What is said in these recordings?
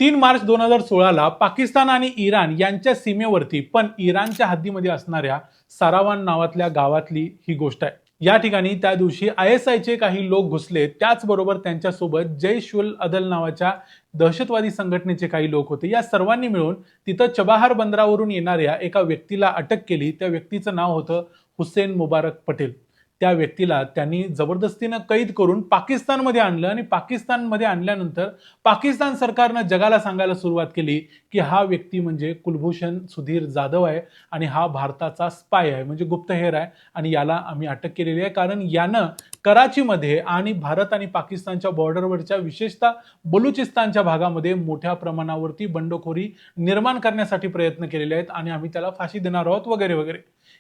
3 मार्च 2016ला पाकिस्तान आणि इराण यांच्या सीमेवरती पण इराणच्या हद्दीमध्ये असणाऱ्या सारावान नावातल्या गावातली ही गोष्ट आहे। या ठिकाणी त्या दिवशी ISIचे काही लोक घुसले, त्याचबरोबर त्यांच्यासोबत जैश उल अदल नावाच्या दहशतवादी संघटनेचे काही लोक होते। या सर्वांनी मिळून तिथं चबाहार बंदरावरून येणाऱ्या एका व्यक्तीला अटक केली। त्या व्यक्तीचं नाव होतं हुसेन मुबारक पटेल। त्या व्यक्तीला त्यांनी जबरदस्तीनं कैद करून पाकिस्तानमध्ये आणलं आणि पाकिस्तानमध्ये आणल्यानंतर पाकिस्तान सरकारनं जगाला सांगायला सुरुवात केली की हा व्यक्ती म्हणजे कुलभूषण सुधीर जाधव आहे आणि हा भारताचा स्पाय आहे, म्हणजे गुप्तहेर आहे आणि याला आम्ही अटक केलेली आहे कारण यानं कराचीमध्ये आणि भारत आणि पाकिस्तानच्या बॉर्डरवरच्या विशेषतः बलुचिस्तानच्या भागामध्ये मोठ्या प्रमाणावरती बंडखोरी निर्माण करण्यासाठी प्रयत्न केलेले आहेत आणि आम्ही त्याला फाशी देणार आहोत वगैरे वगैरे।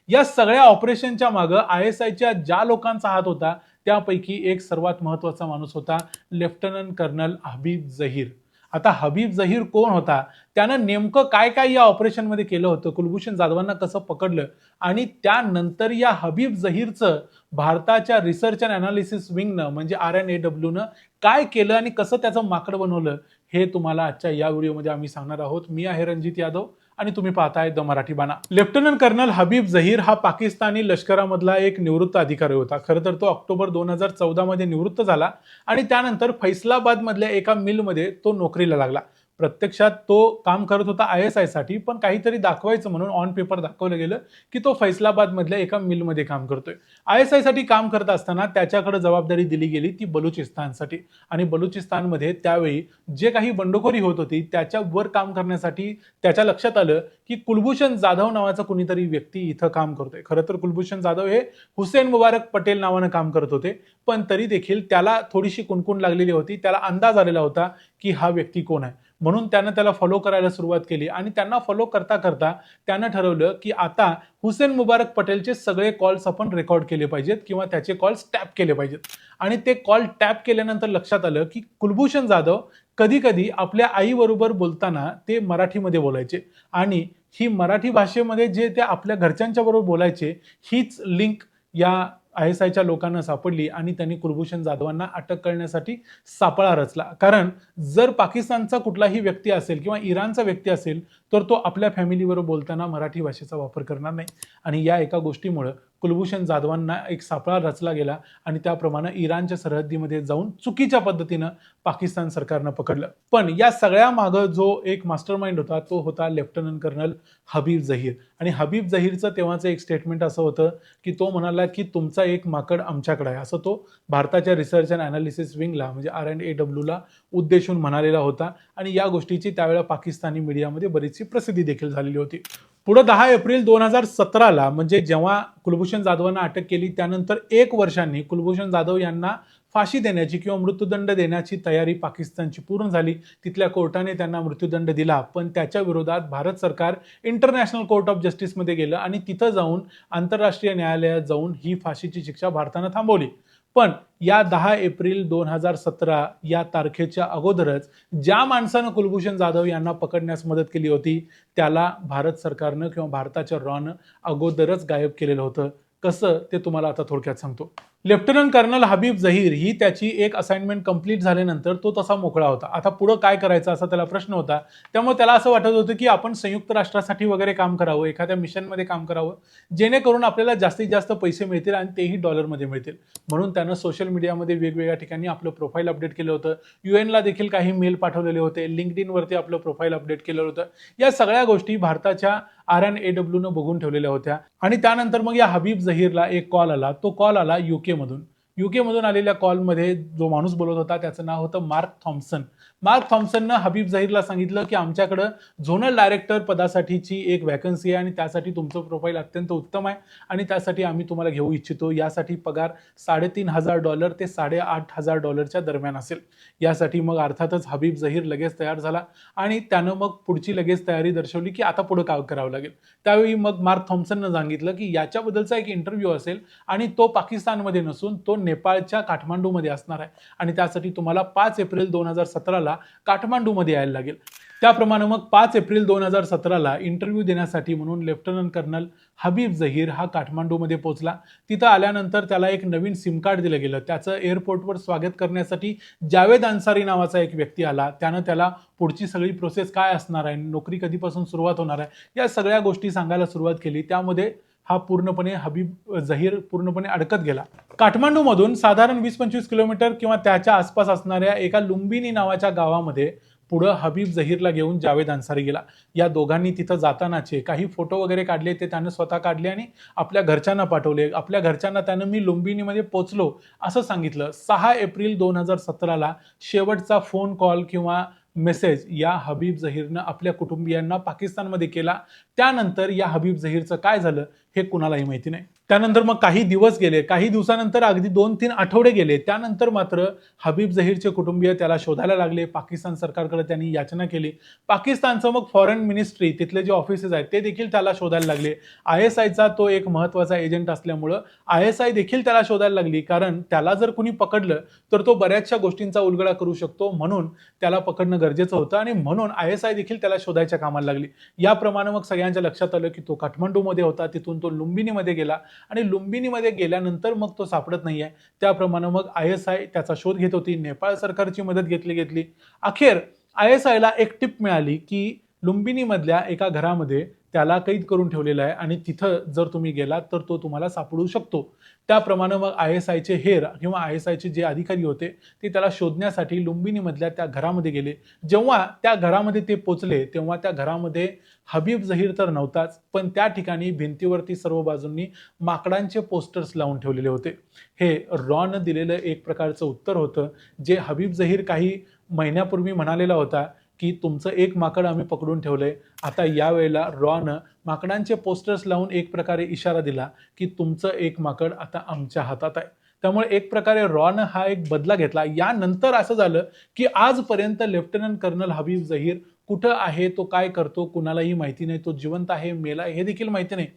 या सगळ्या ऑपरेशनच्या मागे ISIच्या ज्या लोकांचा हात होता त्यापैकी एक सर्वात महत्त्वाचा माणूस होता लेफ्टनंट कर्नल हबीब जहीर। आता हबीब जहीर कोण होता, त्यानं नेमकं काय काय या ऑपरेशनमध्ये केलं होतं, कुलभूषण जाधवांना कसं पकडलं आणि त्यानंतर या हबीब जहीरचं भारताच्या रिसर्च अँड अनालिसिस विंगनं म्हणजे RNAWनं काय केलं आणि कसं त्याचं माकड बनवलं, हे तुम्हाला आजच्या या व्हिडिओमध्ये आम्ही सांगणार आहोत। मी आहे रणजित यादव आणि तुम्ही पाहताय द मराठी बाणा। लेफ्टनंट कर्नल हबीब जहीर हा पाकिस्तानी लष्करामधला एक निवृत्त अधिकारी होता। खरं तर तो ऑक्टोबर 2014 मध्ये निवृत्त झाला आणि त्यानंतर फैसलाबाद मधल्या एका मिलमध्ये तो नोकरीला लागला। प्रत्यक्षात तो काम करत होता ISI साठी, पण काहीतरी दाखवायचं म्हणून ऑन पेपर दाखवलं गेलं की तो फैसलाबाद मधल्या एका मिलमध्ये काम करतोय। ISI साठी काम करत असताना त्याच्याकडे जबाबदारी दिली गेली ती बलुचिस्तानसाठी आणि बलुचिस्तानमध्ये त्यावेळी जे काही बंडखोरी होत होती त्याच्यावर काम करण्यासाठी त्याच्या लक्षात आलं की कुलभूषण जाधव नावाचा कुणीतरी व्यक्ती इथं काम करतोय। खरं तर कुलभूषण जाधव हे हुसेन मुबारक पटेल नावानं काम करत होते, पण तरी देखील त्याला थोडीशी कुणकुण लागलेली होती। त्याला अंदाज आलेला होता की हा व्यक्ती कोण आहे, म्हणून त्यानं त्याला फॉलो करायला सुरुवात केली आणि त्यांना फॉलो करता करता त्यानं ठरवलं की आता हुसेन मुबारक पटेलचे सगळे कॉल्स आपण रेकॉर्ड केले पाहिजेत किंवा त्याचे कॉल्स टॅप केले पाहिजेत। आणि ते कॉल टॅप केल्यानंतर लक्षात आलं की कुलभूषण जाधव कधी कधी आपल्या आईबरोबर बोलताना ते मराठीमध्ये बोलायचे आणि ही मराठी भाषेमध्ये जे ते आपल्या घरच्यांच्या बरोबर बोलायचे, हीच लिंक या ISIच्या लोकांना सापडली आणि त्यांनी कुलभूषण जाधवांना अटक करण्यासाठी सापळा रचला। कारण जर पाकिस्तानचा कुठलाही व्यक्ती असेल किंवा इराणचा व्यक्ती असेल तर तो आपल्या फॅमिलीबरोबर बोलताना मराठी भाषेचा वापर करणार नाही आणि या एका गोष्टीमुळे कुलभूषण जाधवांना एक सापळा रचला गेला आणि त्याप्रमाणे इराणच्या सरहद्दीमध्ये जाऊन चुकीच्या पद्धतीनं पाकिस्तान सरकारनं पकडलं। पण या सगळ्या मागे जो एक मास्टरमाइंड होता तो होता लेफ्टनंट कर्नल हबीब जहीर आणि हबीब जहीरचं तेव्हाचं एक स्टेटमेंट असं होतं की तो म्हणाला की तुमचा एक माकड आमच्याकडे आहे, असं तो भारताच्या रिसर्च अँड अनालिसिस विंगला म्हणजे RNAWला उद्देशून म्हणालेला होता आणि या गोष्टीची त्यावेळेला पाकिस्तानी मीडियामध्ये बरीचशी प्रसिद्धी देखील झालेली होती। पुढे 10 एप्रिल 2017ला म्हणजे जेव्हा कुलभूषण जाधवांना अटक केली त्यानंतर 1 वर्षांनी कुलभूषण जाधव यांना फाशी देण्याची किंवा मृत्यूदंड देण्याची तयारी पाकिस्तानची पूर्ण झाली। तिथल्या कोर्टाने त्यांना मृत्यूदंड दिला, पण त्याच्या विरोधात भारत सरकार इंटरनॅशनल कोर्ट ऑफ जस्टिसमध्ये गेलं आणि तिथं जाऊन आंतरराष्ट्रीय न्यायालयात जाऊन ही फाशीची शिक्षा भारतानं थांबवली। पण या 10 एप्रिल 2017 या तारखेच्या अगोदरच ज्या माणसानं कुलभूषण जाधव यांना पकडण्यास मदत केली होती त्याला भारत सरकारनं किंवा भारताच्या रॉनं अगोदरच गायब केलेलं होतं। कसं ते तुम्हाला आता थोडक्यात सांगतो। लेफ्टनंट कर्नल हबीब जहीर ही त्याची एक असाइनमेंट कंप्लीट झाल्यानंतर तो तसा मोकळा होता। आता पुढे काय करायचं असा त्याला प्रश्न होता, त्यामुळे त्याला असं वाटत होतं की आपण संयुक्त राष्ट्रासाठी वगैरे काम करावं, एखाद्या मिशनमध्ये काम करावं जेणेकरून आपल्याला जास्तीत जास्त पैसे मिळतील आणि तेही डॉलरमध्ये मिळतील। म्हणून त्यानं सोशल मीडियामध्ये वेगवेगळ्या ठिकाणी आपलं प्रोफाईल अपडेट केलं होतं, UN ला देखील काही मेल पाठवलेले होते, लिंक्डइन वरती आपलं प्रोफाईल अपडेट केलं होतं। या सगळ्या गोष्टी भारताच्या RNAWनं बघून ठेवलेल्या होत्या आणि त्यानंतर मग या हबीब जहीरला एक कॉल आला। तो कॉल आला UK मधून आलेल्या कॉलमध्ये जो माणूस बोलत होता त्याचं नाव होतं मार्क थॉम्पसन। मार्क थॉम्पसननं हबीब जहीरला सांगितलं की आमच्याकडं झोनल डायरेक्टर पदासाठीची एक वॅकन्सी आहे आणि त्यासाठी तुमचं प्रोफाईल अत्यंत उत्तम आहे आणि त्यासाठी आम्ही तुम्हाला घेऊ इच्छितो। यासाठी पगार $3,500 ते $8,500 दरम्यान असेल। यासाठी मग अर्थातच हबीब जहीर लगेच तयार झाला आणि त्यानं मग पुढची लगेच तयारी दर्शवली की आता पुढे काय करावं लागेल। त्यावेळी मग मार्क थॉम्पसननं सांगितलं की याच्याबद्दलचा एक इंटरव्ह्यू असेल आणि तो पाकिस्तानमध्ये नसून तो नेपाळच्या काठमांडूमध्ये असणार आहे आणि त्यासाठी तुम्हाला 5 एप्रिल 2017ला काठमांडूमध्ये यायला लागेल। त्याप्रमाणे मग 5 एप्रिल 2017ला इंटरव्ह्यू देण्यासाठी म्हणून लेफ्टनंट कर्नल हबीब जहीर हा काठमांडूमध्ये पोहोचला. तिथं आल्यानंतर त्याला एक नवीन सिम कार्ड दिलं गेलं. त्याचं एअरपोर्टवर स्वागत करण्यासाठी जावेद अन्सारी नावाचा एक व्यक्ती आला. त्यानं त्याला पुढची सगळी प्रोसेस काय असणार आहे, नोकरी कधीपासून सुरुवात होणार आहे, या सगळ्या गोष्टी सांगायला सुरुवात केली. त्यामध्ये हा पूर्णपणे हबीब जहीर पूर्णपणे अडकत गेला. काठमांडूमधून साधारण 20-25 किलोमीटर किंवा त्याच्या आसपास असणाऱ्या एका लुंबिनी नावाच्या गावामध्ये पुढं हबीब जहीरला घेऊन जावेद अन्सारी गेला. या दोघांनी तिथं जातानाचे काही फोटो वगैरे काढले, ते त्यानं स्वतः काढले आणि आपल्या घरच्यांना पाठवले. आपल्या घरच्यांना त्यानं मी लुंबिनीमध्ये पोहोचलो असं सांगितलं. 6 एप्रिल 2017ला शेवटचा फोन कॉल किंवा मेसेज या हबीब जहीरनं आपल्या कुटुंबियांना पाकिस्तानमध्ये केला. त्यानंतर या हबीब जहीरचं काय झालं हे कुणालाही माहिती नाही. त्यानंतर मग काही दिवस गेले, काही दिवसानंतर अगदी 2-3 आठवडे गेले. त्यानंतर मात्र हबीब जहीरचे कुटुंबीय त्याला शोधायला लागले. पाकिस्तान सरकारकडे त्यांनी याचना केली. पाकिस्तानचं मग फॉरेन मिनिस्ट्री, तिथले जे ऑफिसेस आहेत ते देखील त्याला शोधायला लागले. ISIचा तो एक महत्त्वाचा एजंट असल्यामुळं ISI देखील त्याला शोधायला लागली, कारण त्याला जर कुणी पकडलं तर तो बऱ्याचशा गोष्टींचा उलगडा करू शकतो, म्हणून त्याला पकडणं गरजेचं होतं आणि म्हणून ISI देखील त्याला शोधायच्या कामाला लागली. याप्रमाणे मग सगळ्यांच्या लक्षात आलं की तो काठमांडूमध्ये होता, तिथून तो लुंबिनीमध्ये गेला आणि लुंबिनीमध्ये गेल्यानंतर मग तो सापडत नाहीये. त्याप्रमाणे मग ISI त्याचा शोध घेत होती. नेपाळ सरकारची मदत घेतली. अखेर ISIला एक टिप मिळाली की लुंबिनीमधल्या एका घरामध्ये त्याला कैद करून ठेवलेलं आहे आणि तिथं जर तुम्ही गेलात तर तो तुम्हाला सापडू शकतो. त्याप्रमाणे मग ISIचे हेर किंवा ISIचे जे अधिकारी होते ते त्याला शोधण्यासाठी लुंबिनीमधल्या त्या घरामध्ये गेले. जेव्हा त्या घरामध्ये ते पोचले तेव्हा त्या घरामध्ये हबीब जहीर तर नव्हताच, पण त्या ठिकाणी भिंतीवरती सर्व बाजूंनी माकडांचे पोस्टर्स लावून ठेवलेले होते. हे रॉनं दिलेलं एक प्रकारचं उत्तर होतं, जे हबीब जहीर काही महिन्यापूर्वी म्हणालेला होता की तुमचं एक माकड आम्ही पकडून ठेवलंय. आता यावेळेला रॉनं माकडांचे पोस्टर्स लावून एक प्रकारे इशारा दिला की तुमचं एक माकड आता आमच्या हातात आहे. त्यामुळे एक प्रकारे रॉनं हा एक बदला घेतला. यानंतर असं झालं की आजपर्यंत लेफ्टनंट कर्नल हबीब जहीर कुठं आहे, तो काय करतो, कुणालाही माहिती नाही. तो जिवंत आहे, मेला हे देखील माहिती नाही.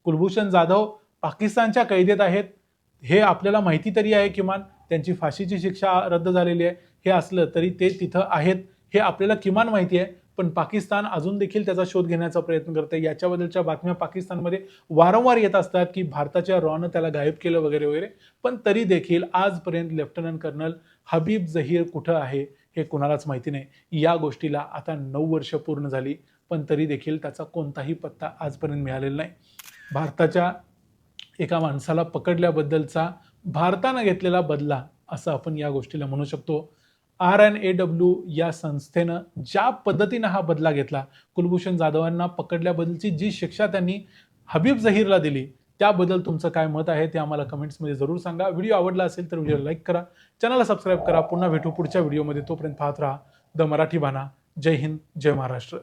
कुलभूषण जाधव पाकिस्तानच्या कैदेत आहेत हे आपल्याला माहिती तरी आहे, किमान त्यांची फाशीची शिक्षा रद्द झालेली आहे. हे असलं तरी ते तिथं आहेत हे आपल्याला किमान माहिती आहे, पण पाकिस्तान अजून देखील त्याचा शोध घेण्याचा प्रयत्न करते. याच्याबद्दलच्या बातम्या पाकिस्तानमध्ये वारंवार येत असतात की भारताच्या रॉनं त्याला गायब केलं वगैरे वगैरे, पण तरी देखील आजपर्यंत लेफ्टनंट कर्नल हबीब जहीर कुठं आहे हे कुणालाच माहिती नाही. या गोष्टीला आता 9 वर्ष पूर्ण झाली, पण तरी देखील त्याचा कोणताही पत्ता आजपर्यंत मिळालेला नाही. भारताच्या एका माणसाला पकडल्याबद्दलचा भारतानं घेतलेला बदला असं आपण या गोष्टीला म्हणू शकतो. RNAW या संस्थेनं ज्या पद्धतीनं हा बदला घेतला, कुलभूषण जाधवांना पकडल्याबद्दलची जी शिक्षा त्यांनी हबीब जहीरला दिली, त्याबद्दल तुमचं काय मत आहे ते आम्हाला कमेंट्समध्ये जरूर सांगा. व्हिडिओ आवडला असेल तर व्हिडिओला लाईक करा, चॅनलला सबस्क्राईब करा. पुन्हा भेटू पुढच्या व्हिडिओमध्ये. तोपर्यंत पाहत राहा द मराठी बाणा. जय हिंद, जय महाराष्ट्र.